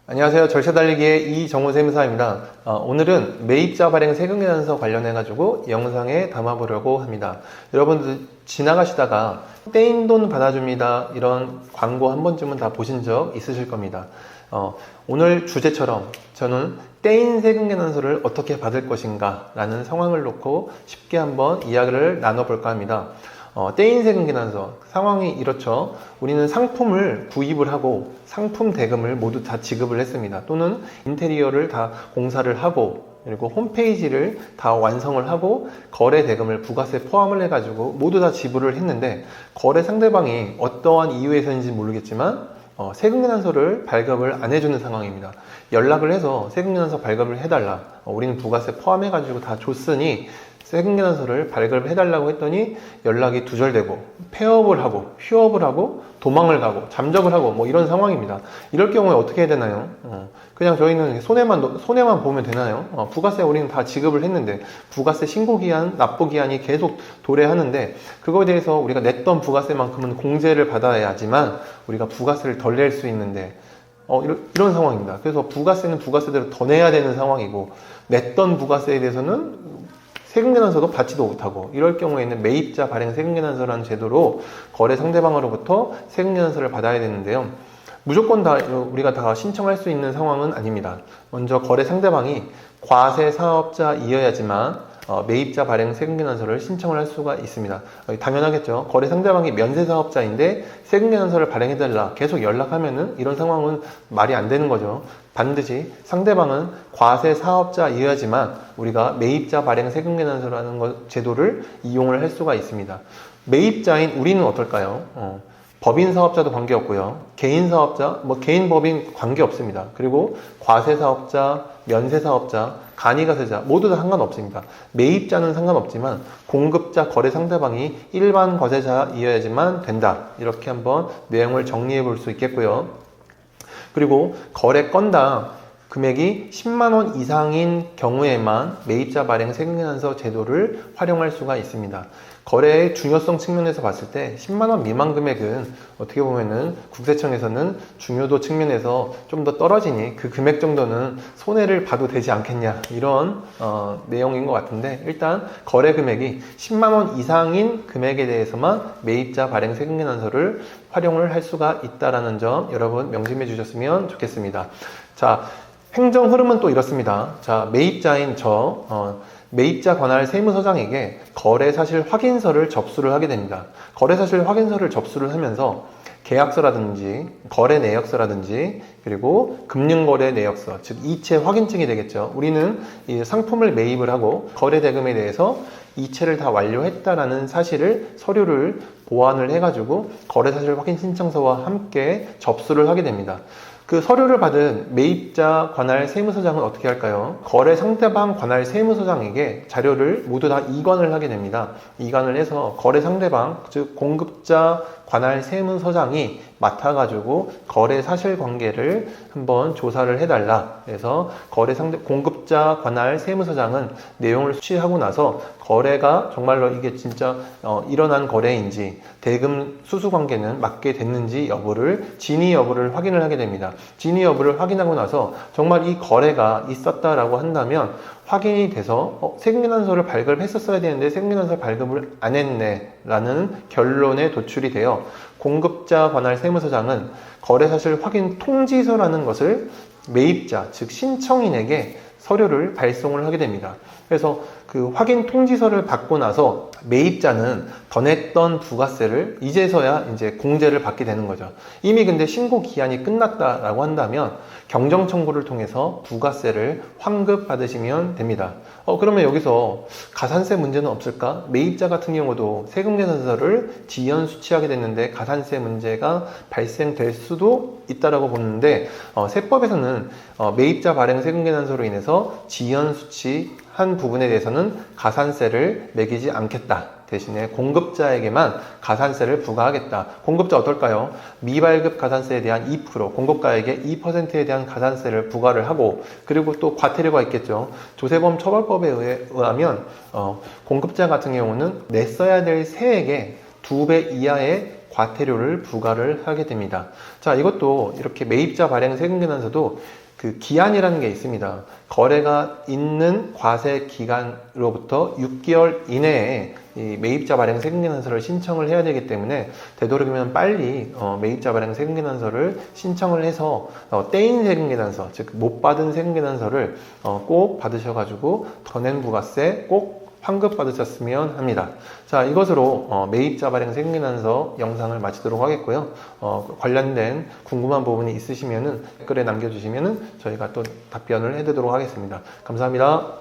안녕하세요. 절차 달리기의 이정우 세무사입니다. 오늘은 매입자 발행 세금계산서 관련해 가지고 영상에 담아보려고 합니다. 여러분들 지나가시다가 떼인 돈 받아줍니다 이런 광고 한 번쯤은 다 보신 적 있으실 겁니다. 오늘 주제처럼 저는 떼인 세금계산서를 어떻게 받을 것인가 라는 상황을 놓고 쉽게 한번 이야기를 나눠볼까 합니다. 떼인 세금계산서 상황이 이렇죠. 우리는 상품을 구입을 하고 상품 대금을 모두 다 지급을 했습니다. 또는 인테리어를 다 공사를 하고 그리고 홈페이지를 다 완성을 하고 거래 대금을 부가세 포함을 해가지고 모두 다 지불을 했는데 거래 상대방이 어떠한 이유에서인지 모르겠지만 세금계산서를 발급을 안 해주는 상황입니다. 연락을 해서 세금계산서 발급을 해달라. 우리는 부가세 포함해가지고 다 줬으니 세금계산서를 발급을 해달라고 했더니 연락이 두절되고 폐업을 하고 휴업을 하고 도망을 가고 잠적을 하고 뭐 이런 상황입니다. 이럴 경우에 어떻게 해야 되나요? 그냥 저희는 손해만 보면 되나요? 부가세 우리는 다 지급을 했는데 부가세 신고기한, 납부기한이 계속 도래하는데 그거에 대해서 우리가 냈던 부가세만큼은 공제를 받아야지만 우리가 부가세를 덜 낼 수 있는데 이런 상황입니다. 그래서 부가세는 부가세대로 더 내야 되는 상황이고 냈던 부가세에 대해서는 세금계산서도 받지도 못하고 이럴 경우에는 매입자 발행 세금계산서라는 제도로 거래 상대방으로부터 세금계산서를 받아야 되는데요. 무조건 다 우리가 다 신청할 수 있는 상황은 아닙니다. 먼저 거래 상대방이 과세 사업자이어야지만 매입자 발행 세금계산서를 신청을 할 수가 있습니다. 당연하겠죠. 거래 상대방이 면세사업자인데 세금계산서를 발행해달라 계속 연락하면은 이런 상황은 말이 안 되는 거죠. 반드시 상대방은 과세 사업자이어야지만 우리가 매입자 발행 세금계산서라는 제도를 이용을 할 수가 있습니다. 매입자인 우리는 어떨까요? 법인 사업자도 관계없고요. 개인 사업자, 개인 법인 관계없습니다. 그리고 과세 사업자, 면세 사업자, 간이가세자 모두 다 상관없습니다. 매입자는 상관없지만 공급자 거래 상대방이 일반 거세자이어야지만 된다. 이렇게 한번 내용을 정리해 볼 수 있겠고요. 그리고 거래 건당 금액이 10만원 이상인 경우에만 매입자 발행 세금계산서 제도를 활용할 수가 있습니다. 거래의 중요성 측면에서 봤을 때 10만원 미만 금액은 어떻게 보면은 국세청에서는 중요도 측면에서 좀 더 떨어지니 그 금액 정도는 손해를 봐도 되지 않겠냐 이런 내용인 것 같은데 일단 거래 금액이 10만원 이상인 금액에 대해서만 매입자 발행 세금계산서를 활용을 할 수가 있다는 점 여러분 명심해 주셨으면 좋겠습니다. 자, 행정 흐름은 또 이렇습니다. 자, 매입자인 매입자 관할 세무서장에게 거래사실 확인서를 접수를 하게 됩니다. 거래사실 확인서를 접수를 하면서 계약서라든지 거래 내역서라든지 그리고 금융거래 내역서 즉 이체 확인증이 되겠죠. 우리는 이 상품을 매입을 하고 거래 대금에 대해서 이체를 다 완료했다라는 사실을 서류를 보완을 해가지고 거래사실 확인 신청서와 함께 접수를 하게 됩니다. 그 서류를 받은 매입자 관할 세무서장은 어떻게 할까요? 거래 상대방 관할 세무서장에게 자료를 모두 다 이관을 하게 됩니다. 이관을 해서 거래 상대방, 즉 공급자 관할 세무서장이 맡아가지고 거래 사실관계를 한번 조사를 해달라. 그래서 공급자 관할 세무서장은 내용을 수취하고 나서 거래가 정말로 이게 진짜 일어난 거래인지 대금 수수 관계는 맞게 됐는지 진위 여부를 확인을 하게 됩니다. 진위 여부를 확인하고 나서 정말 이 거래가 있었다라고 한다면 확인이 돼서 세금계산서를 발급했었어야 되는데 세금계산서 발급을 안 했네 라는 결론에 도출이 되어 공급자 관할 세무서장은 거래사실 확인 통지서라는 것을 매입자 즉 신청인에게 서류를 발송을 하게 됩니다. 그래서 그 확인 통지서를 받고 나서 매입자는 더 냈던 부가세를 이제서야 이제 공제를 받게 되는 거죠. 이미 근데 신고 기한이 끝났다라고 한다면 경정 청구를 통해서 부가세를 환급 받으시면 됩니다. 그러면 여기서 가산세 문제는 없을까? 매입자 같은 경우도 세금계산서를 지연 수취하게 됐는데 가산세 문제가 발생될 수도 있다라고 보는데 세법에서는 매입자 발행 세금계산서로 인해서 지연 수취한 부분에 대해서는 가산세를 매기지 않겠다. 대신에 공급자에게만 가산세를 부과하겠다. 공급자 어떨까요? 미발급 가산세에 대한 2%, 공급가액의 2%에 대한 가산세를 부과를 하고 그리고 또 과태료가 있겠죠. 조세범 처벌법에 의하면 공급자 같은 경우는 냈어야 될 세액의 2배 이하의 과태료를 부과를 하게 됩니다. 자, 이것도 이렇게 매입자 발행 세금계산서도 그 기한이라는 게 있습니다. 거래가 있는 과세 기간으로부터 6개월 이내에 이 매입자 발행 세금계산서를 신청을 해야 되기 때문에 되도록이면 빨리 매입자 발행 세금계산서를 신청을 해서 떼인 세금계산서, 즉 못 받은 세금계산서를 꼭 받으셔가지고 더 낸 부가세 꼭 환급받으셨으면 합니다. 자, 이것으로 매입자 발행 세금계산서 영상을 마치도록 하겠고요. 관련된 궁금한 부분이 있으시면 댓글에 남겨주시면 저희가 또 답변을 해드리도록 하겠습니다. 감사합니다.